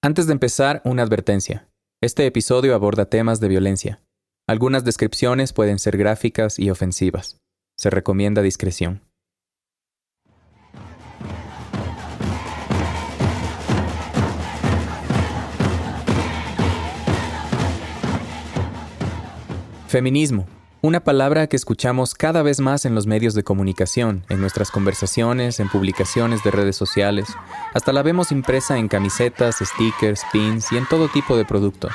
Antes de empezar, una advertencia. Este episodio aborda temas de violencia. Algunas descripciones pueden ser gráficas y ofensivas. Se recomienda discreción. Feminismo. Una palabra que escuchamos cada vez más en los medios de comunicación, en nuestras conversaciones, en publicaciones de redes sociales. Hasta la vemos impresa en camisetas, stickers, pins y en todo tipo de producto.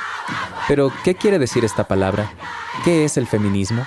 Pero, ¿qué quiere decir esta palabra? ¿Qué es el feminismo?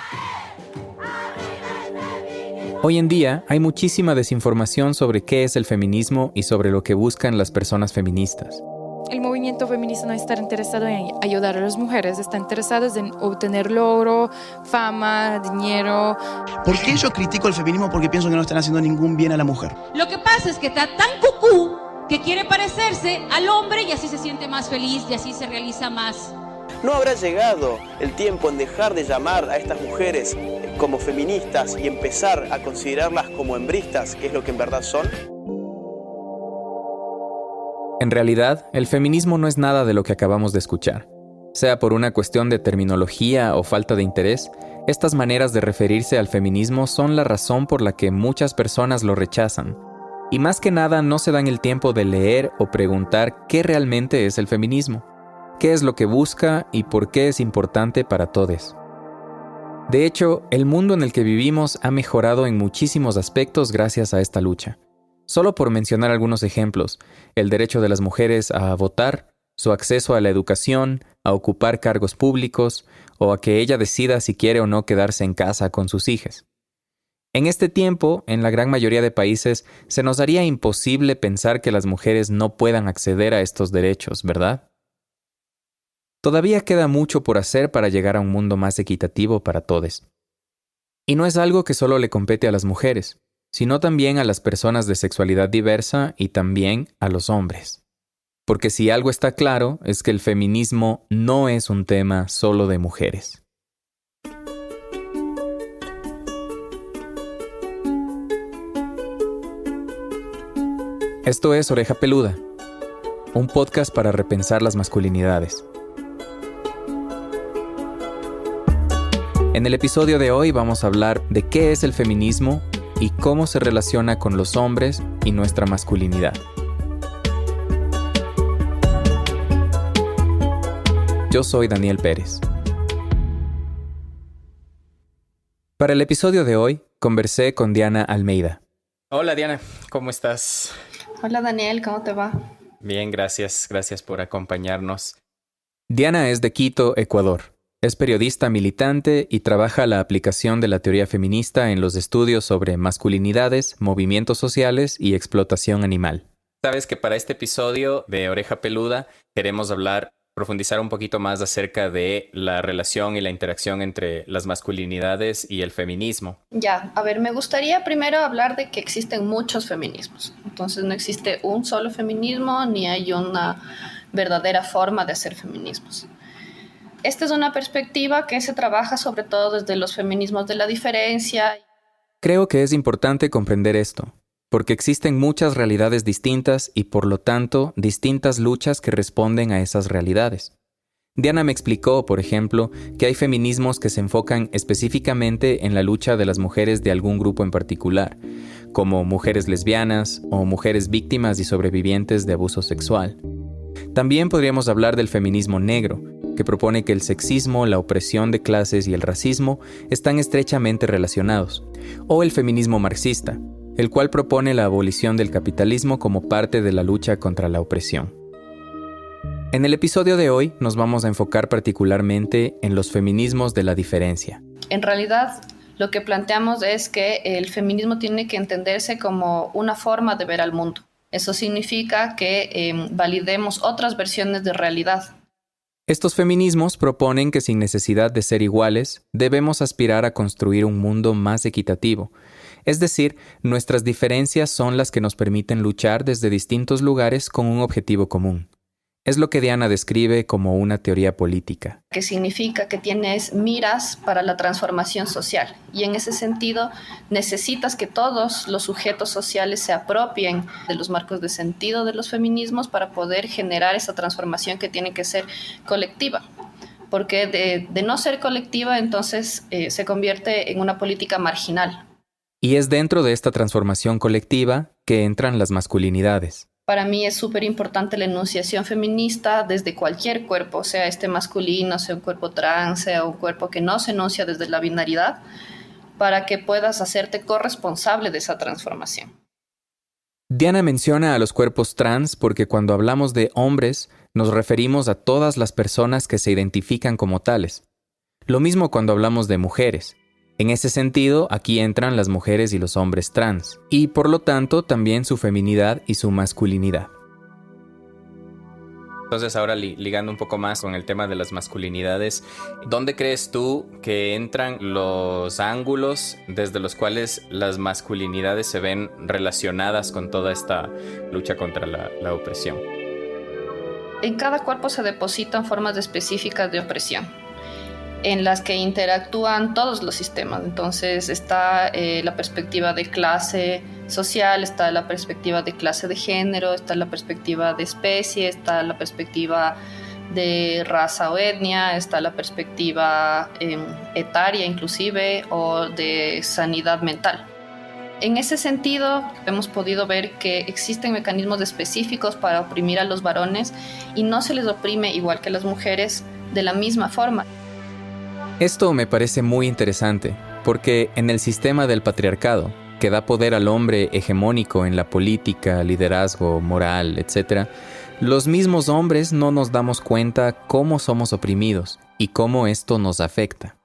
Hoy en día hay muchísima desinformación sobre qué es el feminismo y sobre lo que buscan las personas feministas. El movimiento feminista no está interesado en ayudar a las mujeres, está interesado en obtener logro, fama, dinero. ¿Por qué yo critico el feminismo? Porque pienso que no están haciendo ningún bien a la mujer. Lo que pasa es que está tan cucú que quiere parecerse al hombre y así se siente más feliz y así se realiza más. ¿No habrá llegado el tiempo en dejar de llamar a estas mujeres como feministas y empezar a considerarlas como hembristas, que es lo que en verdad son? En realidad, el feminismo no es nada de lo que acabamos de escuchar. Sea por una cuestión de terminología o falta de interés, estas maneras de referirse al feminismo son la razón por la que muchas personas lo rechazan. Y más que nada no se dan el tiempo de leer o preguntar qué realmente es el feminismo, qué es lo que busca y por qué es importante para todos. De hecho, el mundo en el que vivimos ha mejorado en muchísimos aspectos gracias a esta lucha. Solo por mencionar algunos ejemplos, el derecho de las mujeres a votar, su acceso a la educación, a ocupar cargos públicos o a que ella decida si quiere o no quedarse en casa con sus hijas. En este tiempo, en la gran mayoría de países, se nos haría imposible pensar que las mujeres no puedan acceder a estos derechos, ¿verdad? Todavía queda mucho por hacer para llegar a un mundo más equitativo para todos. Y no es algo que solo le compete a las mujeres, sino también a las personas de sexualidad diversa y también a los hombres. Porque si algo está claro es que el feminismo no es un tema solo de mujeres. Esto es Oreja Peluda, un podcast para repensar las masculinidades. En el episodio de hoy vamos a hablar de qué es el feminismo y cómo se relaciona con los hombres y nuestra masculinidad. Yo soy Daniel Pérez. Para el episodio de hoy, conversé con Diana Almeida. Hola Diana, ¿cómo estás? Hola Daniel, ¿cómo te va? Bien, gracias por acompañarnos. Diana es de Quito, Ecuador. Es periodista militante y trabaja la aplicación de la teoría feminista en los estudios sobre masculinidades, movimientos sociales y explotación animal. Sabes que para este episodio de Oreja Peluda queremos profundizar un poquito más acerca de la relación y la interacción entre las masculinidades y el feminismo. Ya, a ver, me gustaría primero hablar de que existen muchos feminismos. Entonces no existe un solo feminismo ni hay una verdadera forma de hacer feminismos. Esta es una perspectiva que se trabaja sobre todo desde los feminismos de la diferencia. Creo que es importante comprender esto, porque existen muchas realidades distintas y por lo tanto distintas luchas que responden a esas realidades. Diana me explicó, por ejemplo, que hay feminismos que se enfocan específicamente en la lucha de las mujeres de algún grupo en particular, como mujeres lesbianas o mujeres víctimas y sobrevivientes de abuso sexual. También podríamos hablar del feminismo negro, que propone que el sexismo, la opresión de clases y el racismo están estrechamente relacionados, o el feminismo marxista, el cual propone la abolición del capitalismo como parte de la lucha contra la opresión. En el episodio de hoy nos vamos a enfocar particularmente en los feminismos de la diferencia. En realidad, lo que planteamos es que el feminismo tiene que entenderse como una forma de ver al mundo. Eso significa que validemos otras versiones de realidad. Estos feminismos proponen que sin necesidad de ser iguales, debemos aspirar a construir un mundo más equitativo. Es decir, nuestras diferencias son las que nos permiten luchar desde distintos lugares con un objetivo común. Es lo que Diana describe como una teoría política. Que significa que tienes miras para la transformación social y en ese sentido necesitas que todos los sujetos sociales se apropien de los marcos de sentido de los feminismos para poder generar esa transformación que tiene que ser colectiva, porque de no ser colectiva entonces se convierte en una política marginal. Y es dentro de esta transformación colectiva que entran las masculinidades. Para mí es súper importante la enunciación feminista desde cualquier cuerpo, sea este masculino, sea un cuerpo trans, sea un cuerpo que no se enuncia desde la binaridad, para que puedas hacerte corresponsable de esa transformación. Diana menciona a los cuerpos trans porque cuando hablamos de hombres nos referimos a todas las personas que se identifican como tales. Lo mismo cuando hablamos de mujeres. En ese sentido, aquí entran las mujeres y los hombres trans, y por lo tanto también su feminidad y su masculinidad. Entonces ahora ligando un poco más con el tema de las masculinidades, ¿dónde crees tú que entran los ángulos desde los cuales las masculinidades se ven relacionadas con toda esta lucha contra la opresión? En cada cuerpo se depositan formas específicas de opresión, en las que interactúan todos los sistemas. Entonces está la perspectiva de clase social, está la perspectiva de clase de género, está la perspectiva de especie, está la perspectiva de raza o etnia, está la perspectiva etaria inclusive o de sanidad mental. En ese sentido, hemos podido ver que existen mecanismos específicos para oprimir a los varones y no se les oprime igual que a las mujeres de la misma forma. Esto me parece muy interesante, porque en el sistema del patriarcado, que da poder al hombre hegemónico en la política, liderazgo, moral, etc., los mismos hombres no nos damos cuenta cómo somos oprimidos y cómo esto nos afecta.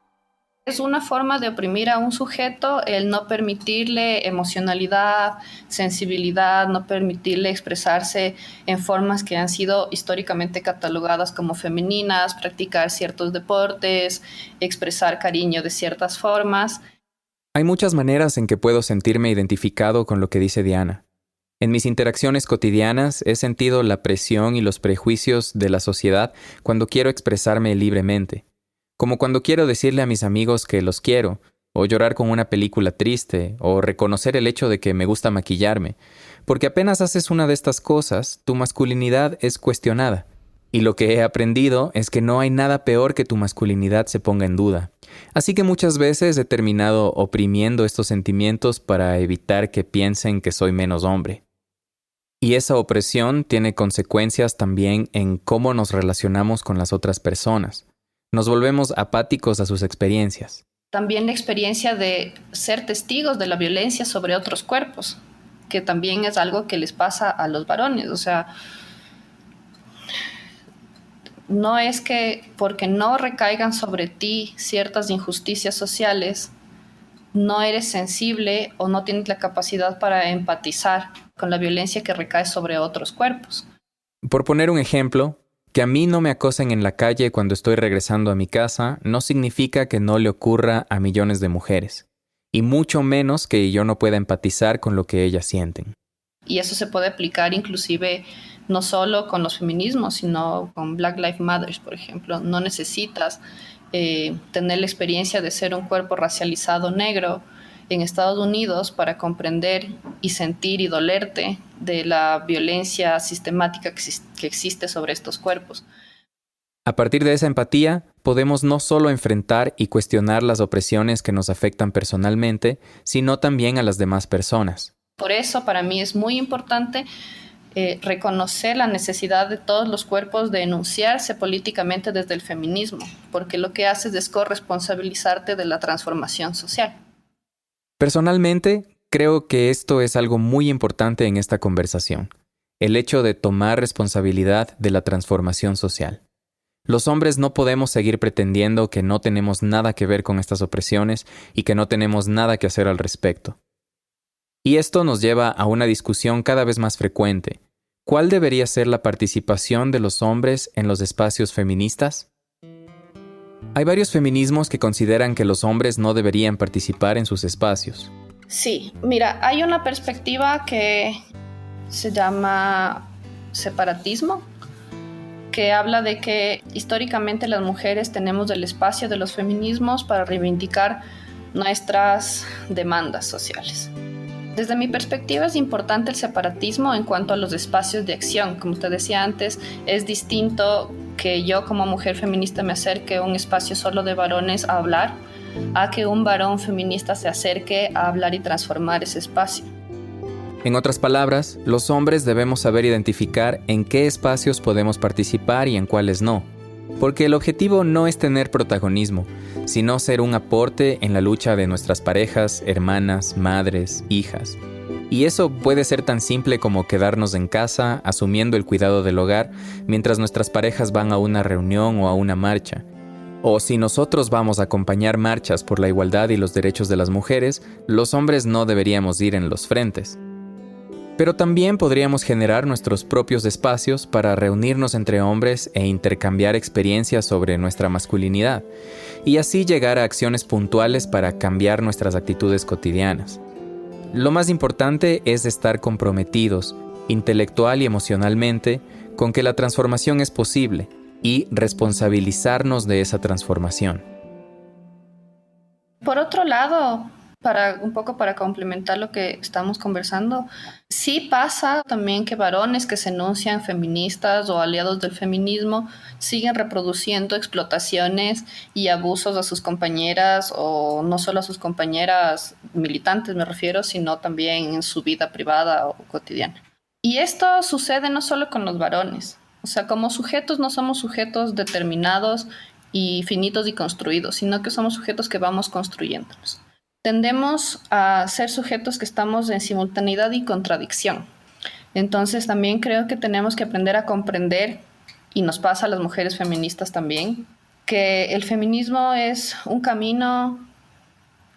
Es una forma de oprimir a un sujeto el no permitirle emocionalidad, sensibilidad, no permitirle expresarse en formas que han sido históricamente catalogadas como femeninas, practicar ciertos deportes, expresar cariño de ciertas formas. Hay muchas maneras en que puedo sentirme identificado con lo que dice Diana. En mis interacciones cotidianas he sentido la presión y los prejuicios de la sociedad cuando quiero expresarme libremente. Como cuando quiero decirle a mis amigos que los quiero, o llorar con una película triste, o reconocer el hecho de que me gusta maquillarme, porque apenas haces una de estas cosas, tu masculinidad es cuestionada. Y lo que he aprendido es que no hay nada peor que tu masculinidad se ponga en duda. Así que muchas veces he terminado oprimiendo estos sentimientos para evitar que piensen que soy menos hombre. Y esa opresión tiene consecuencias también en cómo nos relacionamos con las otras personas. Nos volvemos apáticos a sus experiencias. También la experiencia de ser testigos de la violencia sobre otros cuerpos, que también es algo que les pasa a los varones. O sea, no es que porque no recaigan sobre ti ciertas injusticias sociales, no eres sensible o no tienes la capacidad para empatizar con la violencia que recae sobre otros cuerpos. Por poner un ejemplo, que a mí no me acosen en la calle cuando estoy regresando a mi casa no significa que no le ocurra a millones de mujeres, y mucho menos que yo no pueda empatizar con lo que ellas sienten. Y eso se puede aplicar inclusive no solo con los feminismos, sino con Black Lives Matter, por ejemplo. No necesitas tener la experiencia de ser un cuerpo racializado negro en Estados Unidos para comprender y sentir y dolerte de la violencia sistemática que existe sobre estos cuerpos. A partir de esa empatía, podemos no solo enfrentar y cuestionar las opresiones que nos afectan personalmente, sino también a las demás personas. Por eso, para mí es muy importante reconocer la necesidad de todos los cuerpos de enunciarse políticamente desde el feminismo, porque lo que haces es corresponsabilizarte de la transformación social. Personalmente, creo que esto es algo muy importante en esta conversación, el hecho de tomar responsabilidad de la transformación social. Los hombres no podemos seguir pretendiendo que no tenemos nada que ver con estas opresiones y que no tenemos nada que hacer al respecto. Y esto nos lleva a una discusión cada vez más frecuente. ¿Cuál debería ser la participación de los hombres en los espacios feministas? Hay varios feminismos que consideran que los hombres no deberían participar en sus espacios. Sí, mira, hay una perspectiva que se llama separatismo, que habla de que históricamente las mujeres tenemos el espacio de los feminismos para reivindicar nuestras demandas sociales. Desde mi perspectiva es importante el separatismo en cuanto a los espacios de acción. Como usted decía antes, es distinto que yo como mujer feminista me acerque a un espacio solo de varones a hablar, a que un varón feminista se acerque a hablar y transformar ese espacio. En otras palabras, los hombres debemos saber identificar en qué espacios podemos participar y en cuáles no. Porque el objetivo no es tener protagonismo, sino ser un aporte en la lucha de nuestras parejas, hermanas, madres, hijas. Y eso puede ser tan simple como quedarnos en casa, asumiendo el cuidado del hogar, mientras nuestras parejas van a una reunión o a una marcha. O si nosotros vamos a acompañar marchas por la igualdad y los derechos de las mujeres, los hombres no deberíamos ir en los frentes. Pero también podríamos generar nuestros propios espacios para reunirnos entre hombres e intercambiar experiencias sobre nuestra masculinidad, y así llegar a acciones puntuales para cambiar nuestras actitudes cotidianas. Lo más importante es estar comprometidos, intelectual y emocionalmente, con que la transformación es posible y responsabilizarnos de esa transformación. Por otro lado, para complementar lo que estamos conversando, sí pasa también que varones que se enuncian feministas o aliados del feminismo siguen reproduciendo explotaciones y abusos a sus compañeras, o no solo a sus compañeras militantes me refiero, sino también en su vida privada o cotidiana. Y esto sucede no solo con los varones, o sea, como sujetos no somos sujetos determinados y finitos y construidos, sino que somos sujetos que vamos construyéndonos. Tendemos a ser sujetos que estamos en simultaneidad y contradicción. Entonces también creo que tenemos que aprender a comprender, y nos pasa a las mujeres feministas también, que el feminismo es un camino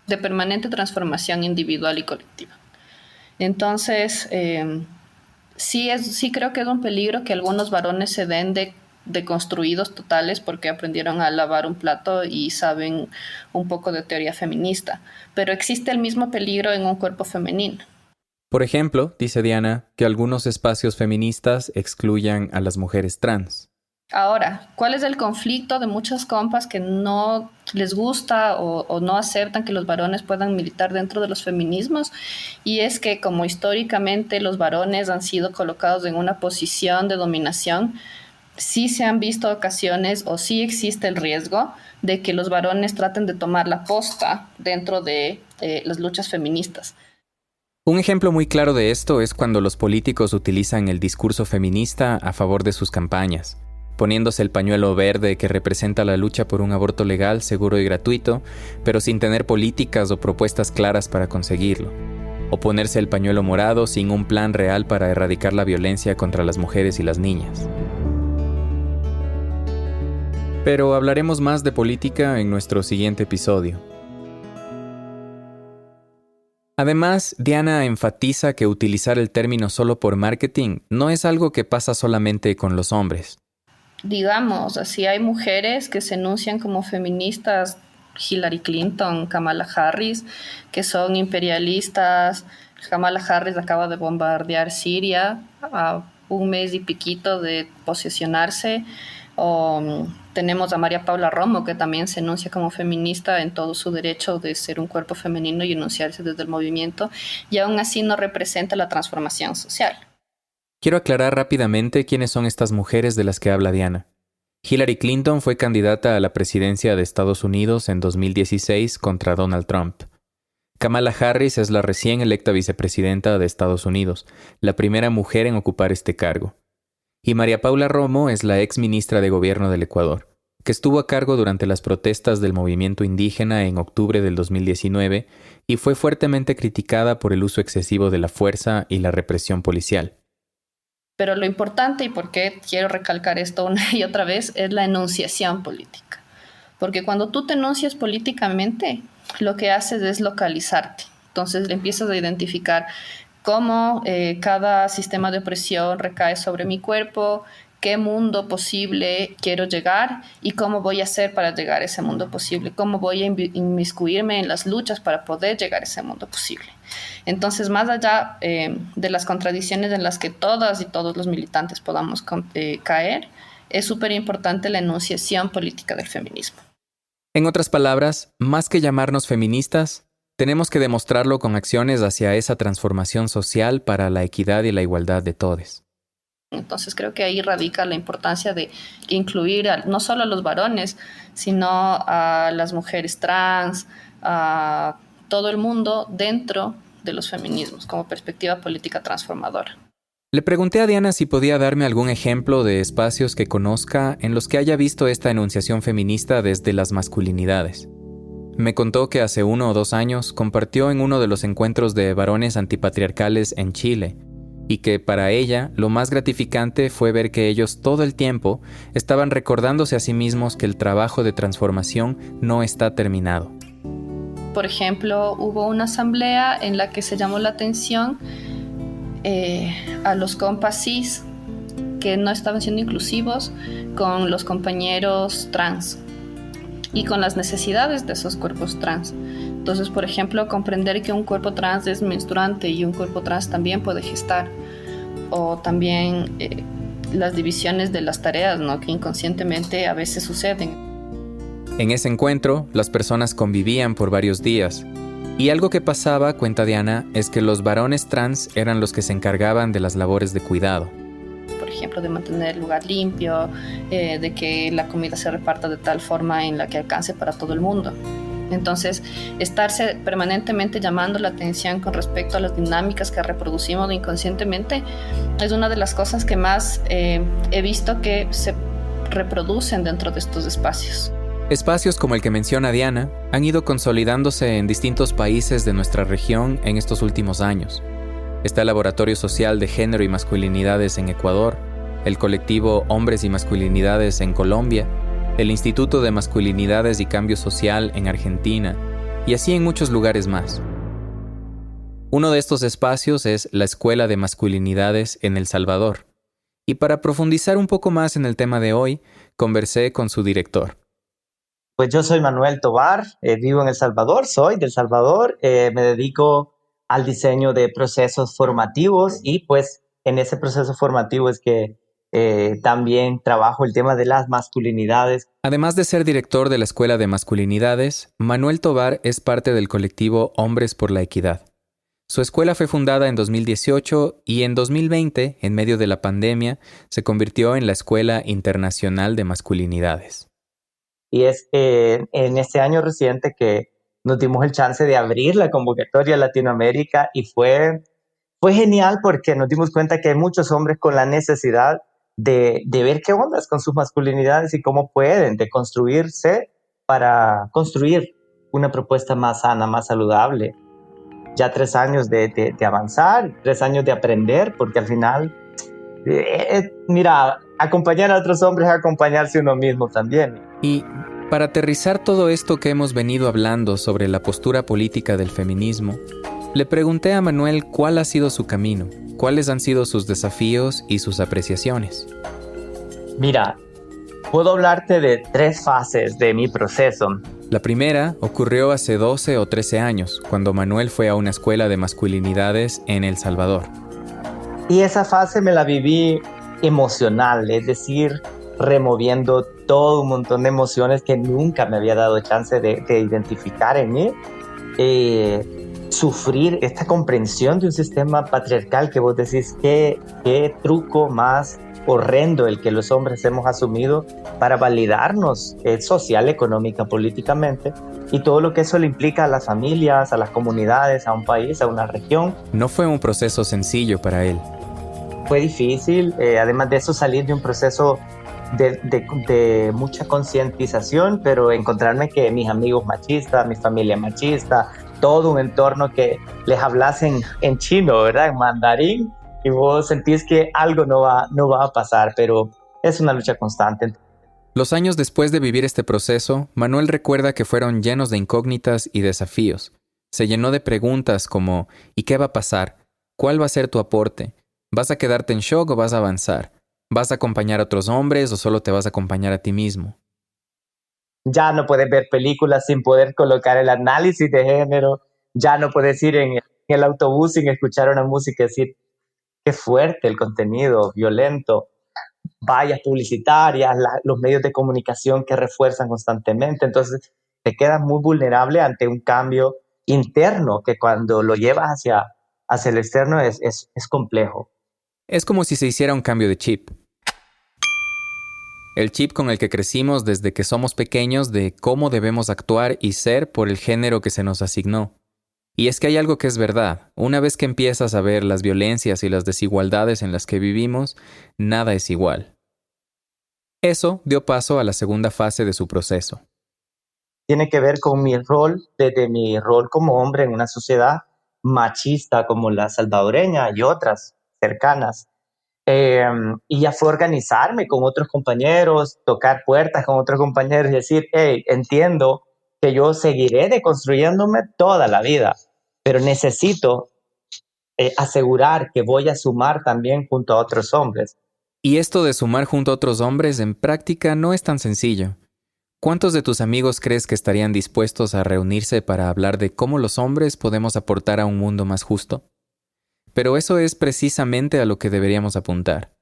de permanente transformación individual y colectiva. Entonces, sí creo que es un peligro que algunos varones se den de construidos totales porque aprendieron a lavar un plato y saben un poco de teoría feminista. Pero existe el mismo peligro en un cuerpo femenino. Por ejemplo, dice Diana, que algunos espacios feministas excluyan a las mujeres trans. Ahora, ¿cuál es el conflicto de muchas compas que no les gusta o no aceptan que los varones puedan militar dentro de los feminismos? Y es que como históricamente los varones han sido colocados en una posición de dominación, sí se han visto ocasiones o sí existe el riesgo de que los varones traten de tomar la posta dentro de las luchas feministas. Un ejemplo muy claro de esto es cuando los políticos utilizan el discurso feminista a favor de sus campañas, poniéndose el pañuelo verde que representa la lucha por un aborto legal, seguro y gratuito, pero sin tener políticas o propuestas claras para conseguirlo. O ponerse el pañuelo morado sin un plan real para erradicar la violencia contra las mujeres y las niñas. Pero hablaremos más de política en nuestro siguiente episodio. Además, Diana enfatiza que utilizar el término solo por marketing no es algo que pasa solamente con los hombres. Digamos, así hay mujeres que se enuncian como feministas, Hillary Clinton, Kamala Harris, que son imperialistas. Kamala Harris acaba de bombardear Siria a un mes y piquito de posesionarse. Tenemos a María Paula Romo, que también se enuncia como feminista en todo su derecho de ser un cuerpo femenino y enunciarse desde el movimiento, y aún así no representa la transformación social. Quiero aclarar rápidamente quiénes son estas mujeres de las que habla Diana. Hillary Clinton fue candidata a la presidencia de Estados Unidos en 2016 contra Donald Trump. Kamala Harris es la recién electa vicepresidenta de Estados Unidos, la primera mujer en ocupar este cargo. Y María Paula Romo es la ex ministra de Gobierno del Ecuador, que estuvo a cargo durante las protestas del movimiento indígena en octubre del 2019 y fue fuertemente criticada por el uso excesivo de la fuerza y la represión policial. Pero lo importante, y por qué quiero recalcar esto una y otra vez, es la enunciación política. Porque cuando tú te enuncias políticamente, lo que haces es localizarte. Entonces empiezas a identificar cómo cada sistema de opresión recae sobre mi cuerpo, qué mundo posible quiero llegar y cómo voy a hacer para llegar a ese mundo posible, cómo voy a inmiscuirme en las luchas para poder llegar a ese mundo posible. Entonces, más allá de las contradicciones en las que todas y todos los militantes podamos caer, es súper importante la enunciación política del feminismo. En otras palabras, más que llamarnos feministas, tenemos que demostrarlo con acciones hacia esa transformación social para la equidad y la igualdad de todos. Entonces creo que ahí radica la importancia de incluir no solo a los varones, sino a las mujeres trans, a todo el mundo dentro de los feminismos como perspectiva política transformadora. Le pregunté a Diana si podía darme algún ejemplo de espacios que conozca en los que haya visto esta enunciación feminista desde las masculinidades. Me contó que hace 1 o 2 años compartió en uno de los encuentros de varones antipatriarcales en Chile, y que para ella lo más gratificante fue ver que ellos todo el tiempo estaban recordándose a sí mismos que el trabajo de transformación no está terminado. Por ejemplo, hubo una asamblea en la que se llamó la atención a los compas cis que no estaban siendo inclusivos con los compañeros trans y con las necesidades de esos cuerpos trans. Entonces, por ejemplo, comprender que un cuerpo trans es menstruante y un cuerpo trans también puede gestar, o también las divisiones de las tareas, ¿no?, que inconscientemente a veces suceden. En ese encuentro, las personas convivían por varios días, y algo que pasaba, cuenta Diana, es que los varones trans eran los que se encargaban de las labores de cuidado. Por ejemplo, de mantener el lugar limpio, de que la comida se reparta de tal forma en la que alcance para todo el mundo. Entonces, estarse permanentemente llamando la atención con respecto a las dinámicas que reproducimos inconscientemente es una de las cosas que más he visto que se reproducen dentro de estos espacios. Espacios como el que menciona Diana han ido consolidándose en distintos países de nuestra región en estos últimos años. Está el Laboratorio Social de Género y Masculinidades en Ecuador, el colectivo Hombres y Masculinidades en Colombia, el Instituto de Masculinidades y Cambio Social en Argentina, y así en muchos lugares más. Uno de estos espacios es la Escuela de Masculinidades en El Salvador. Y para profundizar un poco más en el tema de hoy, conversé con su director. Pues yo soy Manuel Tovar, vivo en El Salvador, soy de El Salvador, me dedico al diseño de procesos formativos y pues en ese proceso formativo es que también trabajo el tema de las masculinidades. Además de ser director de la Escuela de Masculinidades, Manuel Tovar es parte del colectivo Hombres por la Equidad. Su escuela fue fundada en 2018 y en 2020, en medio de la pandemia, se convirtió en la Escuela Internacional de Masculinidades. Y es en este año reciente que nos dimos el chance de abrir la convocatoria a Latinoamérica y fue genial porque nos dimos cuenta que hay muchos hombres con la necesidad de ver qué ondas con sus masculinidades y cómo pueden deconstruirse para construir una propuesta más sana, más saludable. Ya 3 años de avanzar, 3 años de aprender, porque al final, mira, acompañar a otros hombres es acompañarse uno mismo también. Y para aterrizar todo esto que hemos venido hablando sobre la postura política del feminismo, le pregunté a Manuel cuál ha sido su camino, cuáles han sido sus desafíos y sus apreciaciones. Mira, puedo hablarte de 3 fases de mi proceso. La primera ocurrió hace 12 o 13 años, cuando Manuel fue a una escuela de masculinidades en El Salvador. Y esa fase me la viví emocional, es decir, removiendo todo un montón de emociones que nunca me había dado chance de identificar en mí. Sufrir esta comprensión de un sistema patriarcal que vos decís, qué truco más horrendo el que los hombres hemos asumido para validarnos social, económica, políticamente, y todo lo que eso le implica a las familias, a las comunidades, a un país, a una región. No fue un proceso sencillo para él. Fue difícil, además de eso salir de un proceso de mucha concientización, pero encontrarme que mis amigos machistas, mi familia machista, todo un entorno que les hablasen en chino, ¿verdad? En mandarín, y vos sentís que algo no va a pasar, pero es una lucha constante. Los años después de vivir este proceso, Manuel recuerda que fueron llenos de incógnitas y desafíos. Se llenó de preguntas como ¿y qué va a pasar? ¿Cuál va a ser tu aporte? ¿Vas a quedarte en shock o vas a avanzar? ¿Vas a acompañar a otros hombres o solo te vas a acompañar a ti mismo? Ya no puedes ver películas sin poder colocar el análisis de género. Ya no puedes ir en el autobús sin escuchar una música y decir qué fuerte el contenido, violento. vallas publicitarias, los medios de comunicación que refuerzan constantemente. Entonces, te quedas muy vulnerable ante un cambio interno que cuando lo llevas hacia el externo es complejo. Es como si se hiciera un cambio de chip. El chip con el que crecimos desde que somos pequeños de cómo debemos actuar y ser por el género que se nos asignó. Y es que hay algo que es verdad. Una vez que empiezas a ver las violencias y las desigualdades en las que vivimos, nada es igual. Eso dio paso a la segunda fase de su proceso. Tiene que ver con mi rol, desde mi rol como hombre en una sociedad machista como la salvadoreña y otras cercanas. Y ya fue organizarme con otros compañeros, tocar puertas con otros compañeros y decir, hey, entiendo que yo seguiré deconstruyéndome toda la vida, pero necesito asegurar que voy a sumar también junto a otros hombres. Y esto de sumar junto a otros hombres en práctica no es tan sencillo. ¿Cuántos de tus amigos crees que estarían dispuestos a reunirse para hablar de cómo los hombres podemos aportar a un mundo más justo? Pero eso es precisamente a lo que deberíamos apuntar.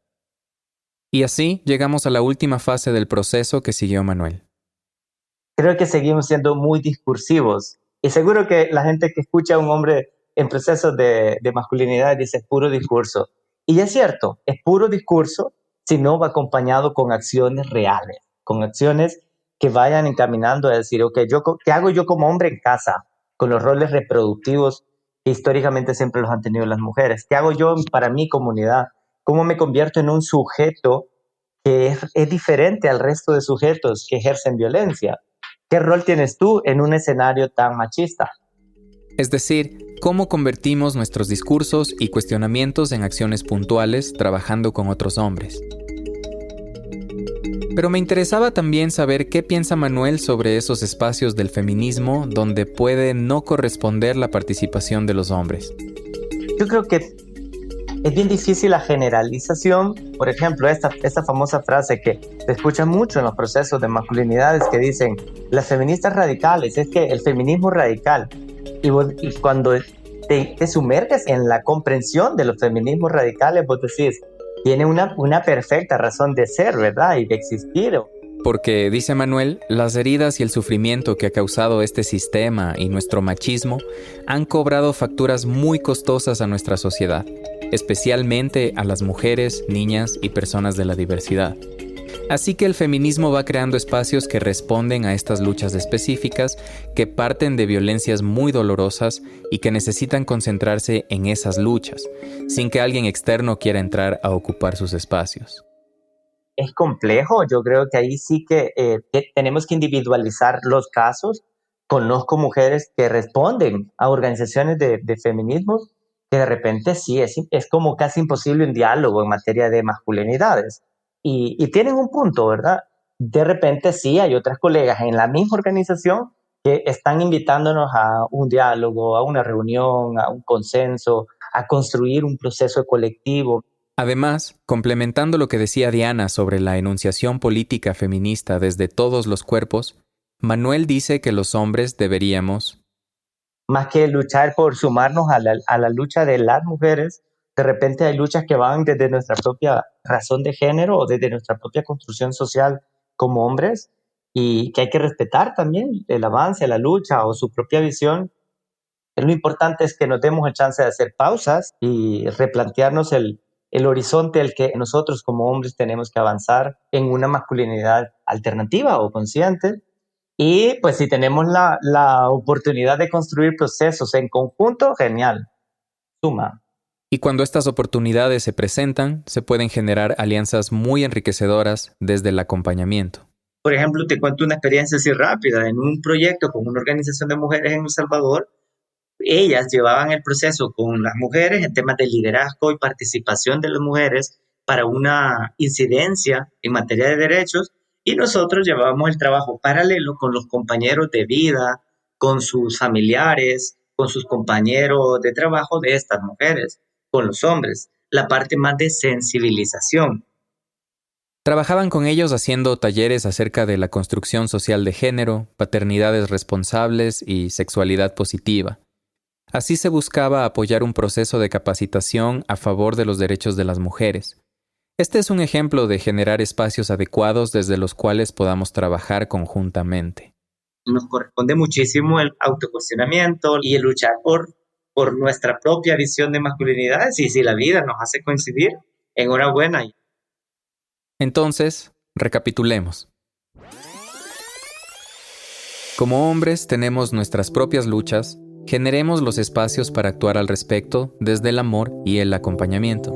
Y así llegamos a la última fase del proceso que siguió Manuel. Creo que seguimos siendo muy discursivos. Y seguro que la gente que escucha a un hombre en proceso de masculinidad dice es puro discurso. Y es cierto, es puro discurso si no va acompañado con acciones reales, con acciones que vayan encaminando a decir, ok, ¿qué hago yo como hombre en casa con los roles reproductivos que históricamente siempre los han tenido las mujeres? ¿Qué hago yo para mi comunidad? ¿Cómo me convierto en un sujeto que es diferente al resto de sujetos que ejercen violencia? ¿Qué rol tienes tú en un escenario tan machista? Es decir, cómo convertimos nuestros discursos y cuestionamientos en acciones puntuales trabajando con otros hombres. Pero me interesaba también saber qué piensa Manuel sobre esos espacios del feminismo donde puede no corresponder la participación de los hombres. Yo creo que es bien difícil la generalización. Por ejemplo, esta famosa frase que se escucha mucho en los procesos de masculinidades que dicen las feministas radicales, es que el feminismo radical. Y cuando te sumerges en la comprensión de los feminismos radicales, vos decís, tiene una perfecta razón de ser, ¿verdad? Y de existir. Porque, dice Manuel, las heridas y el sufrimiento que ha causado este sistema y nuestro machismo han cobrado facturas muy costosas a nuestra sociedad, especialmente a las mujeres, niñas y personas de la diversidad. Así que el feminismo va creando espacios que responden a estas luchas específicas, que parten de violencias muy dolorosas y que necesitan concentrarse en esas luchas, sin que alguien externo quiera entrar a ocupar sus espacios. Es complejo. Yo creo que ahí sí que tenemos que individualizar los casos. Conozco mujeres que responden a organizaciones de feminismos que de repente sí, es como casi imposible un diálogo en materia de masculinidades. Y tienen un punto, ¿verdad? De repente sí hay otras colegas en la misma organización que están invitándonos a un diálogo, a una reunión, a un consenso, a construir un proceso colectivo. Además, complementando lo que decía Diana sobre la enunciación política feminista desde todos los cuerpos, Manuel dice que los hombres deberíamos, más que luchar por sumarnos a la lucha de las mujeres, de repente hay luchas que van desde nuestra propia razón de género o desde nuestra propia construcción social como hombres y que hay que respetar también el avance, la lucha o su propia visión. Lo importante es que nos demos el chance de hacer pausas y replantearnos el horizonte al que nosotros como hombres tenemos que avanzar en una masculinidad alternativa o consciente. Y pues si tenemos la oportunidad de construir procesos en conjunto, genial, suma. Y cuando estas oportunidades se presentan, se pueden generar alianzas muy enriquecedoras desde el acompañamiento. Por ejemplo, te cuento una experiencia así rápida. En un proyecto con una organización de mujeres en El Salvador, ellas llevaban el proceso con las mujeres en temas de liderazgo y participación de las mujeres para una incidencia en materia de derechos, y nosotros llevábamos el trabajo paralelo con los compañeros de vida, con sus familiares, con sus compañeros de trabajo de estas mujeres, con los hombres, la parte más de sensibilización. Trabajaban con ellos haciendo talleres acerca de la construcción social de género, paternidades responsables y sexualidad positiva. Así se buscaba apoyar un proceso de capacitación a favor de los derechos de las mujeres. Este es un ejemplo de generar espacios adecuados desde los cuales podamos trabajar conjuntamente. Nos corresponde muchísimo el autocuestionamiento y el luchar por nuestra propia visión de masculinidades, y si la vida nos hace coincidir, enhorabuena. Entonces, recapitulemos. Como hombres tenemos nuestras propias luchas, generemos los espacios para actuar al respecto desde el amor y el acompañamiento.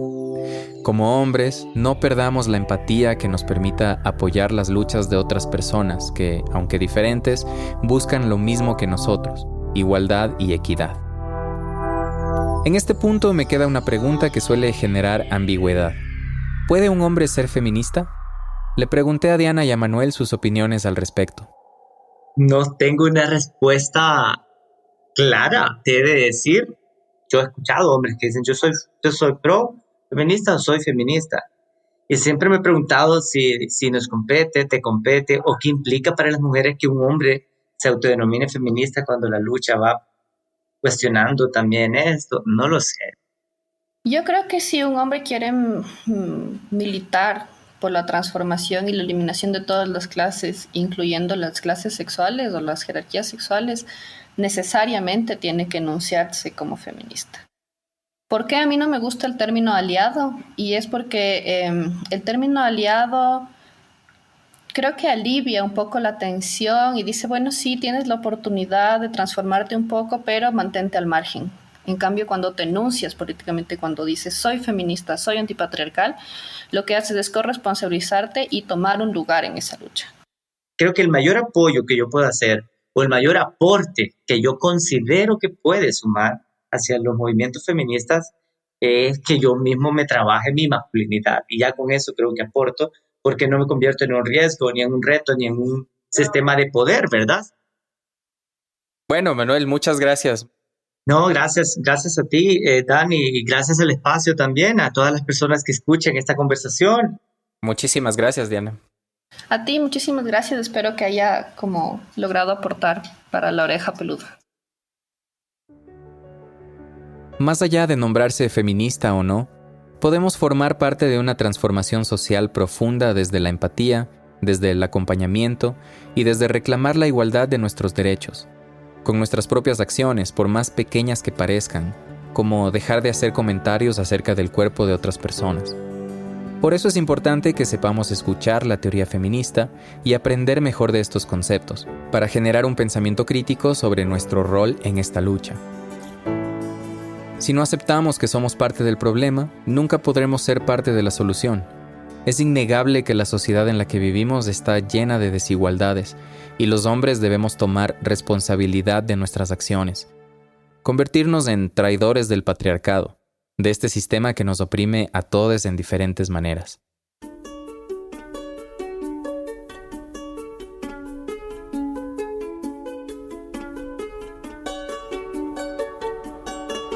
Como hombres, no perdamos la empatía que nos permita apoyar las luchas de otras personas que, aunque diferentes, buscan lo mismo que nosotros, igualdad y equidad. En este punto me queda una pregunta que suele generar ambigüedad. ¿Puede un hombre ser feminista? Le pregunté a Diana y a Manuel sus opiniones al respecto. No tengo una respuesta clara, te he de decir. Yo he escuchado hombres que dicen, yo soy pro feminista o soy feminista. Y siempre me he preguntado si nos compete, te compete, o qué implica para las mujeres que un hombre se autodenomine feminista cuando la lucha va cuestionando también esto. No lo sé. Yo creo que si un hombre quiere militar por la transformación y la eliminación de todas las clases, incluyendo las clases sexuales o las jerarquías sexuales, necesariamente tiene que enunciarse como feminista. ¿Por qué a mí no me gusta el término aliado? Y es porque el término aliado creo que alivia un poco la tensión y dice, bueno, sí, tienes la oportunidad de transformarte un poco, pero mantente al margen. En cambio, cuando te enuncias políticamente, cuando dices soy feminista, soy antipatriarcal, lo que haces es corresponsabilizarte y tomar un lugar en esa lucha. Creo que el mayor apoyo que yo puedo hacer o el mayor aporte que yo considero que puede sumar hacia los movimientos feministas es que yo mismo me trabaje mi masculinidad, y ya con eso creo que aporto, porque no me convierto en un riesgo, ni en un reto, ni en un sistema de poder, ¿verdad? Bueno, Manuel, muchas gracias. No, gracias a ti, Dani, y gracias al espacio también, a todas las personas que escuchan esta conversación. Muchísimas gracias, Diana. A ti, muchísimas gracias. Espero que haya logrado aportar para la oreja peluda. Más allá de nombrarse feminista o no, podemos formar parte de una transformación social profunda desde la empatía, desde el acompañamiento y desde reclamar la igualdad de nuestros derechos, con nuestras propias acciones, por más pequeñas que parezcan, como dejar de hacer comentarios acerca del cuerpo de otras personas. Por eso es importante que sepamos escuchar la teoría feminista y aprender mejor de estos conceptos, para generar un pensamiento crítico sobre nuestro rol en esta lucha. Si no aceptamos que somos parte del problema, nunca podremos ser parte de la solución. Es innegable que la sociedad en la que vivimos está llena de desigualdades y los hombres debemos tomar responsabilidad de nuestras acciones. Convertirnos en traidores del patriarcado, de este sistema que nos oprime a todos en diferentes maneras.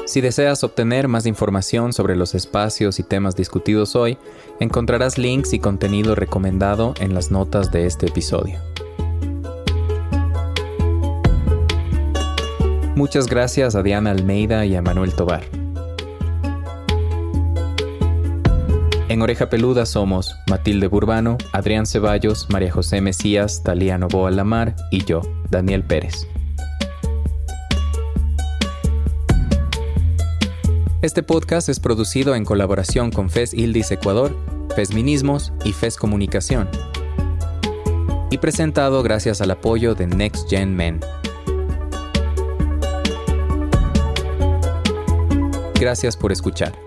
Si deseas obtener más información sobre los espacios y temas discutidos hoy, encontrarás links y contenido recomendado en las notas de este episodio. Muchas gracias a Diana Almeida y a Manuel Tobar. En Oreja Peluda somos Matilde Burbano, Adrián Ceballos, María José Mesías, Talía Novoa Lamar y yo, Daniel Pérez. Este podcast es producido en colaboración con FES Ildis Ecuador, Fesminismos y FES Comunicación, y presentado gracias al apoyo de Next Gen Men. Gracias por escuchar.